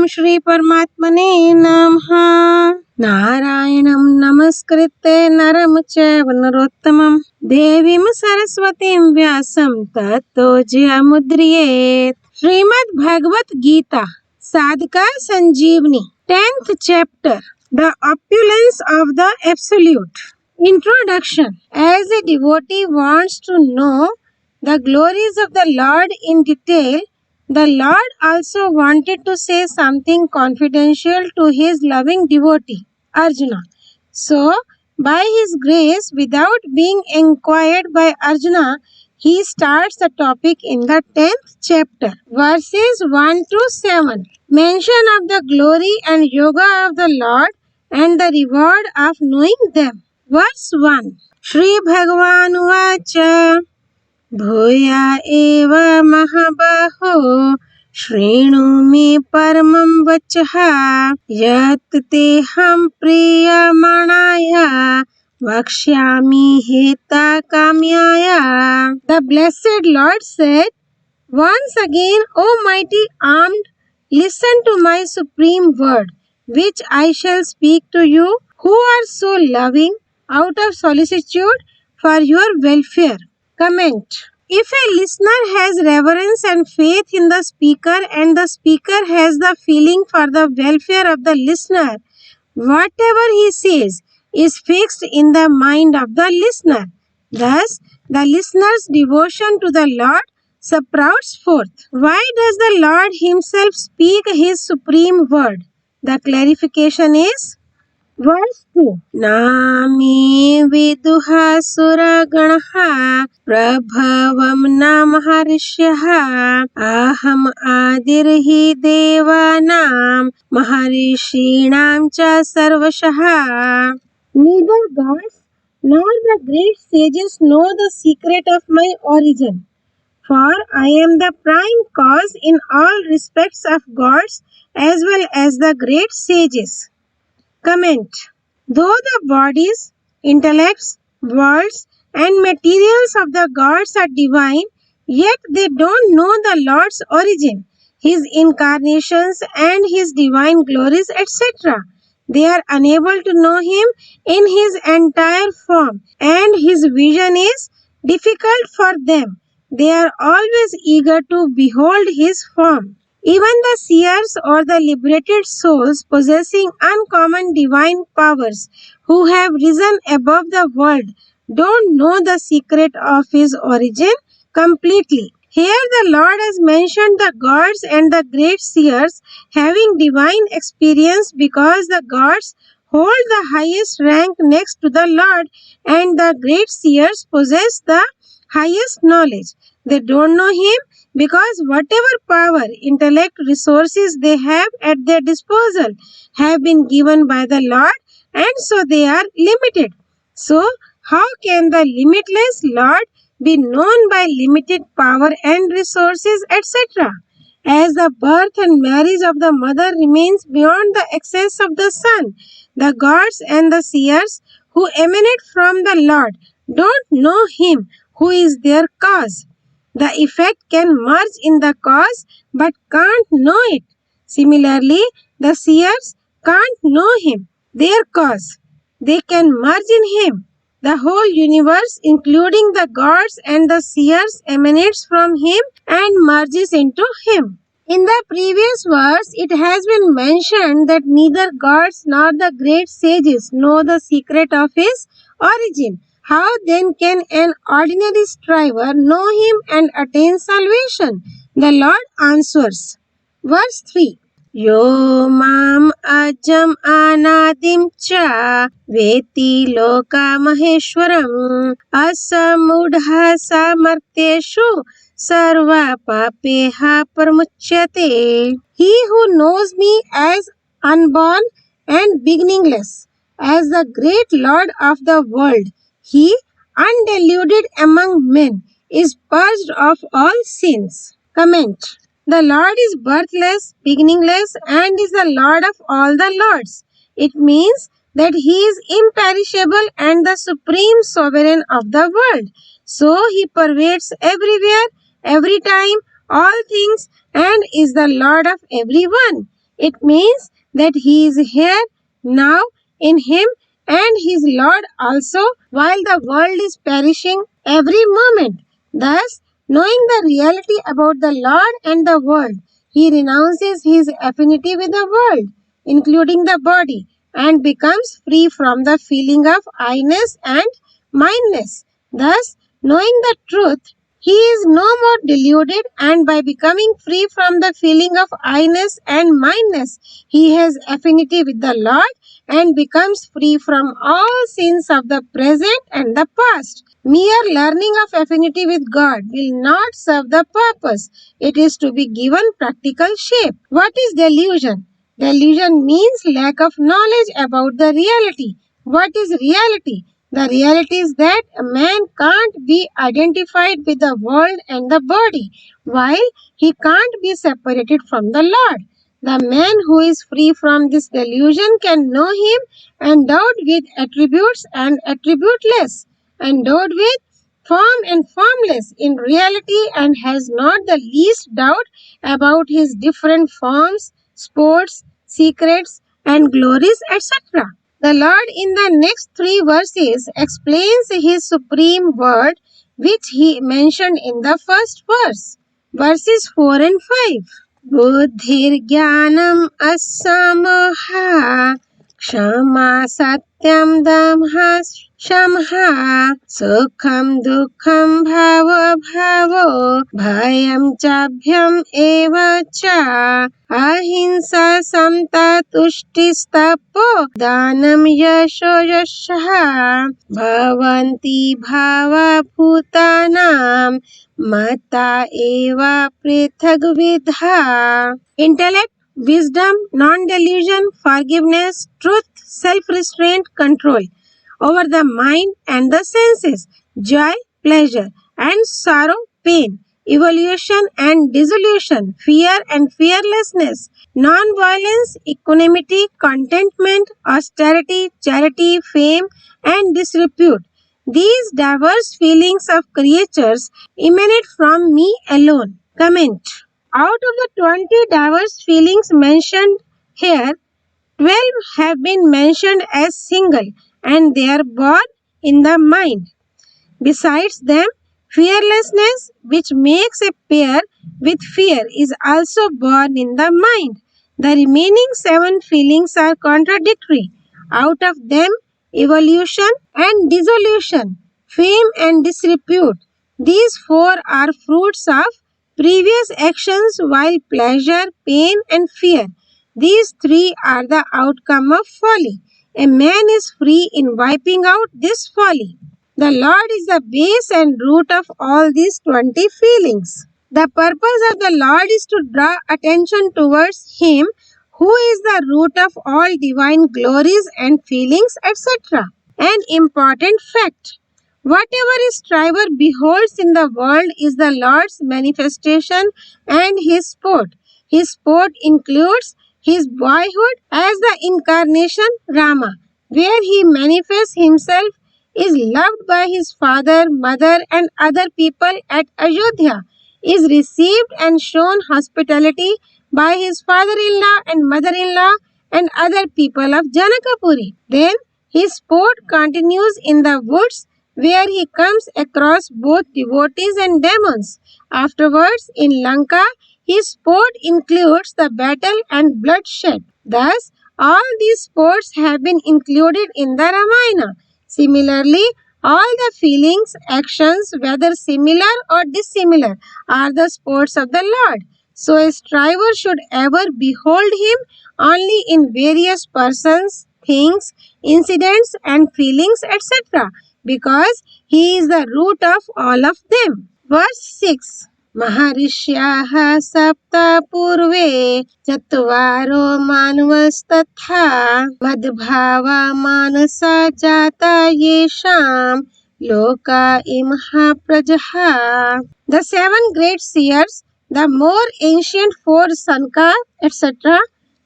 श्री परमात्मने नमः। नारायणं नमस्कृत्य नरं चैव नरोत्तमं देवीं सरस्वतीं व्यासं ततो जयमुद्रयेत्। श्रीमद्भगवद्गीता साधका संजीवनी 10th chapter, The Opulence of the Absolute. Introduction. As a devotee wants to know the glories of the Lord in detail, the Lord also wanted to say something confidential to his loving devotee, Arjuna. So, by his grace, without being inquired by Arjuna, he starts the topic in the 10th chapter, verses 1 to 7. Mention of the glory and yoga of the Lord and the reward of knowing them. Verse 1. Shri Bhagavan Uvacha भूया एव महाबाहो शृणु मे परमं वचः यत् तेऽहं प्रीयमाणाय वक्ष्यामि हितकाम्याय. The blessed Lord said, once again, O mighty armed, listen to my supreme word, which I shall speak to you who are so loving out of solicitude for your welfare. Comment. If a listener has reverence and faith in the speaker and the speaker has the feeling for the welfare of the listener, whatever he says is fixed in the mind of the listener. Thus, the listener's devotion to the Lord sprouts forth. Why does the Lord himself speak his supreme word? The clarification is Verse 2. Nami viduha suraganaha prabhavam namaharishyaha aham adirhi devanam maharishinam cha sarvashaha. Neither gods nor the great sages know the secret of my origin, for I am the prime cause in all respects of gods as well as the great sages. Comment. Though the bodies, intellects, worlds and materials of the gods are divine, yet they don't know the Lord's origin, his incarnations and his divine glories, etc. They are unable to know him in his entire form, and his vision is difficult for them. They are always eager to behold his form. Even the seers or the liberated souls possessing uncommon divine powers who have risen above the world don't know the secret of his origin completely. Here the Lord has mentioned the gods and the great seers having divine experience because the gods hold the highest rank next to the Lord and the great seers possess the highest knowledge. They don't know him because whatever power, intellect, resources they have at their disposal have been given by the Lord, and so they are limited. So, how can the limitless Lord be known by limited power and resources, etc.? As the birth and marriage of the mother remains beyond the access of the son, the gods and the seers who emanate from the Lord don't know him who is their cause. The effect can merge in the cause but can't know it. Similarly, the seers can't know him, their cause. They can merge in him. The whole universe, including the gods and the seers, emanates from him and merges into him. In the previous verse, it has been mentioned that neither gods nor the great sages know the secret of his origin. How then can an ordinary striver know him and attain salvation? The Lord answers. Verse 3. Yo mam ajam anadim cha veti loka maheshwaram asamudha samarteshu sarva papeha parmuchyate. He who knows me as unborn and beginningless, as the great Lord of the world, he, undeluded among men, is purged of all sins. Comment. The Lord is birthless, beginningless, and is the Lord of all the lords. It means that he is imperishable and the supreme sovereign of the world. So he pervades everywhere, every time, all things, and is the Lord of everyone. It means that he is here now in him and his Lord also, while the world is perishing every moment. Thus, knowing the reality about the Lord and the world, he renounces his affinity with the world, including the body, and becomes free from the feeling of I-ness and mindness. Thus, knowing the truth, he is no more deluded, and by becoming free from the feeling of I-ness and mindness, he has affinity with the Lord and becomes free from all sins of the present and the past. Mere learning of affinity with God will not serve the purpose. It is to be given practical shape. What is delusion? Delusion means lack of knowledge about the reality. What is reality? The reality is that a man can't be identified with the world and the body, while he can't be separated from the Lord. The man who is free from this delusion can know him endowed with attributes and attributeless, endowed with form and formless in reality, and has not the least doubt about his different forms, sports, secrets, and glories, etc. The Lord in the next three verses explains his supreme word which he mentioned in the first verse. Verses 4 and 5. Buddhir jnanam asamoha Kshama satyam dhamha shamha Sukham dukham bhavo bhavo Bhayam chabhyam eva cha Ahimsa samta tushtistapo Danam yasho yashaha Bhavanti bhava bhutanam Mata eva prithagvidha. Intellect, wisdom, non-delusion, forgiveness, truth, self-restraint, control over the mind and the senses, joy, pleasure, and sorrow, pain, evolution and dissolution, fear and fearlessness, non-violence, equanimity, contentment, austerity, charity, fame, and disrepute. These diverse feelings of creatures emanate from me alone. Comment. Out of the 20 diverse feelings mentioned here, 12 have been mentioned as single and they are born in the mind. Besides them, fearlessness, which makes a pair with fear, is also born in the mind. The remaining 7 feelings are contradictory. Out of them, evolution and dissolution, fame and disrepute. These 4 are fruits of previous actions, while pleasure, pain, and fear. These 3 are the outcome of folly. A man is free in wiping out this folly. The Lord is the base and root of all these 20 feelings. The purpose of the Lord is to draw attention towards Him who is the root of all divine glories and feelings, etc. An important fact. Whatever a striver beholds in the world is the Lord's manifestation and His sport. His sport includes his boyhood as the incarnation Rama, where he manifests himself, is loved by his father, mother, and other people at Ayodhya, is received and shown hospitality by his father-in-law and mother-in-law and other people of Janakapuri. Then his sport continues in the woods where he comes across both devotees and demons. Afterwards, in Lanka, his sport includes the battle and bloodshed. Thus, all these sports have been included in the Ramayana. Similarly, all the feelings, actions, whether similar or dissimilar, are the sports of the Lord. So a striver should ever behold him only in various persons, things, incidents, and feelings, etc., because he is the root of all of them. Verse 6. महर्ष्याः सप्त पूर्वे चत्वारो मानवस्तथा मद्भावा मानसा जाता येषां लोका इमः प्रजः. The 7 great seers, the more ancient 4 Sanka, etc.,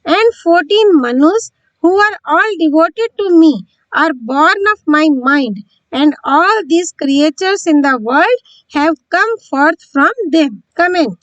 and 14 Manus, who are all devoted to me, are born of my mind, and all these creatures in the world have come forth from them. Comment.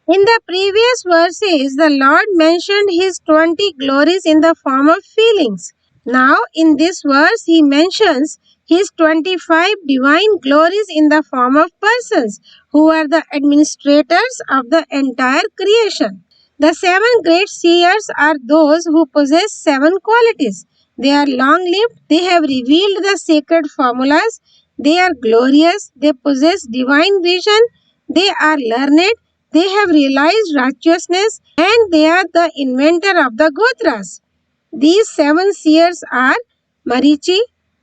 In the previous verses, the Lord mentioned his 20 glories in the form of feelings. Now, in this verse, he mentions his 25 divine glories in the form of persons who are the administrators of the entire creation. The 7 great seers are those who possess 7 qualities. They are long lived, they have revealed the sacred formulas, they are glorious, they possess divine vision, they are learned, they have realized righteousness, and they are the inventor of the Gotras. These 7 seers are Marichi,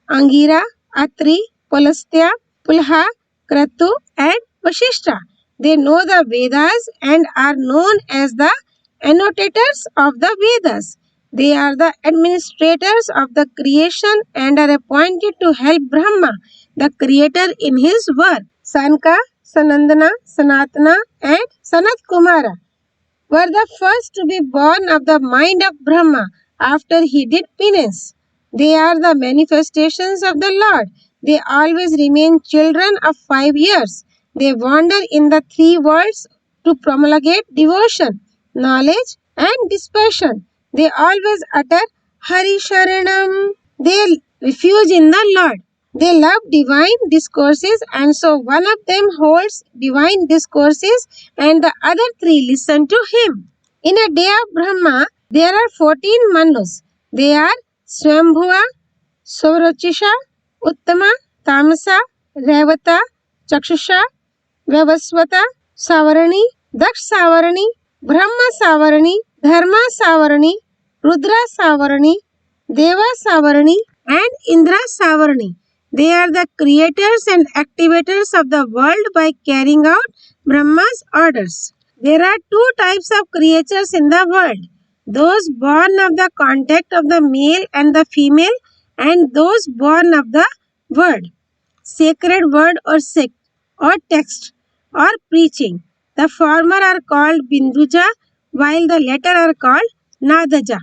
Angira, Atri, Pulastya, Pulha, Kratu, and Vashishta. They know the Vedas and are known as the annotators of the Vedas. They are the administrators of the creation and are appointed to help Brahma, the creator, in his work. Sanka, Sanandana, Sanatana, and Sanat Kumara were the first to be born of the mind of Brahma after he did penance. They are the manifestations of the Lord. They always remain children of 5 years. They wander in the 3 worlds to promulgate devotion, knowledge, and dispassion. They always utter Hari Sharanam. They refuge in the Lord. They love divine discourses, and so one of them holds divine discourses and the other 3 listen to him. In a day of Brahma, there are 14 Manus. They are Swambhuva, Saurachisha, Uttama, Tamasa, Revata, Chakshusha, Vyavaswata, Savarani, Daksh Savarani, Brahma Savarani, Dharma Savarani, Rudra Savarani, Deva Savarani, and Indra Savarani. They are the creators and activators of the world by carrying out Brahma's orders. There are 2 types of creatures in the world: those born of the contact of the male and the female, and those born of the word, sacred word or sect, or text, or preaching. The former are called Binduja, while the latter are called Nadaja.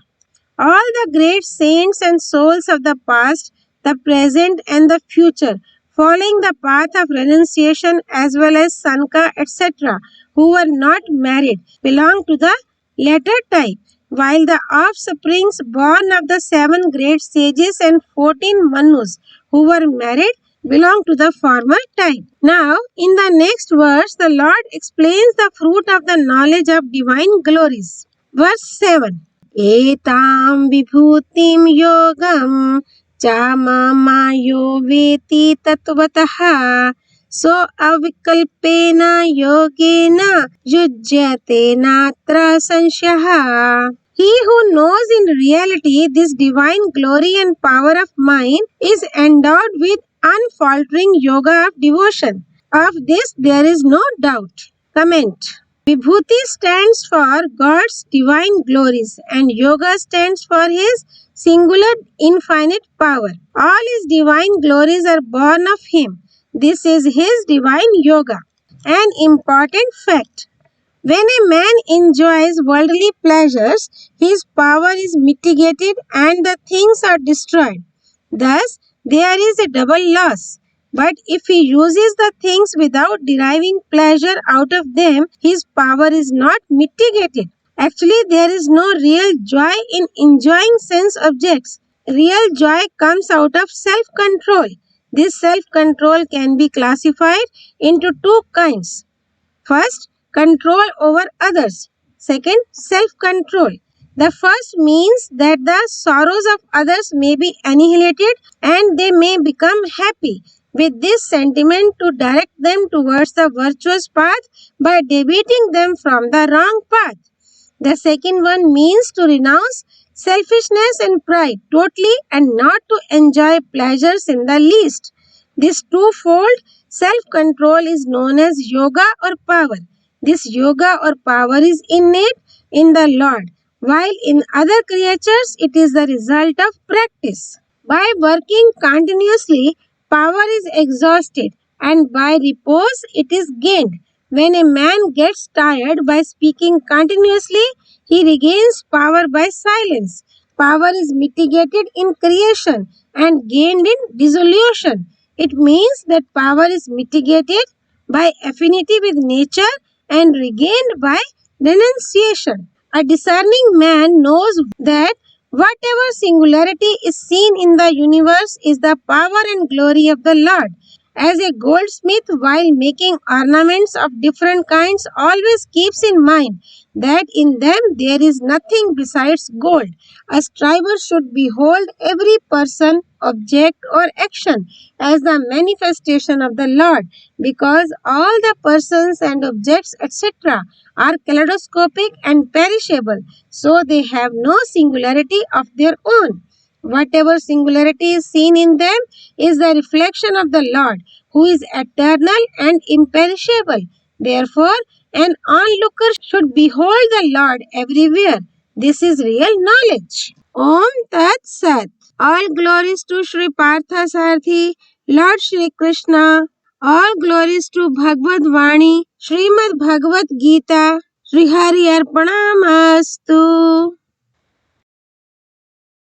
All the great saints and souls of the past, the present, and the future, following the path of renunciation, as well as Sanka, etc., who were not married, belong to the latter type, while the offsprings born of the 7 great sages and 14 Manus who were married belong to the former type. Now, in the next verse, the Lord explains the fruit of the knowledge of divine glories. Verse 7. Etam vibhutim yogam chamamayo veti tattvataha so avikalpena yogena yujyate natra sansyaha. He who knows in reality this divine glory and power of mind is endowed with unfaltering yoga of devotion. Of this there is no doubt. Comment. Vibhuti stands for God's divine glories and yoga stands for his singular infinite power. All his divine glories are born of him. This is his divine yoga. An important fact. When a man enjoys worldly pleasures, his power is mitigated and the things are destroyed. Thus, there is a double loss. But if he uses the things without deriving pleasure out of them, his power is not mitigated. Actually, there is no real joy in enjoying sense objects. Real joy comes out of self-control. This self-control can be classified into 2 kinds. First, control over others. Second, self-control. The first means that the sorrows of others may be annihilated and they may become happy. With this sentiment to direct them towards the virtuous path by deviating them from the wrong path. The second one means to renounce selfishness and pride totally and not to enjoy pleasures in the least. This twofold self-control is known as yoga or power. This yoga or power is innate in the Lord, while in other creatures it is the result of practice. By working continuously, power is exhausted and by repose it is gained. When a man gets tired by speaking continuously, he regains power by silence. Power is mitigated in creation and gained in dissolution. It means that power is mitigated by affinity with nature and regained by renunciation. A discerning man knows that whatever singularity is seen in the universe is the power and glory of the Lord. As a goldsmith, while making ornaments of different kinds, always keeps in mind that in them there is nothing besides gold. A striver should behold every person, object, or action as the manifestation of the Lord, because all the persons and objects, etc., are kaleidoscopic and perishable, so they have no singularity of their own. Whatever singularity is seen in them is the reflection of the Lord, who is eternal and imperishable. Therefore, an onlooker should behold the Lord everywhere. This is real knowledge. Om Tat Sat. All glories to Sri Partha Sarthi, Lord Shri Krishna. All glories to Bhagavad Vani, Srimad Bhagavad Geeta. Sri Hari Arpanamastu.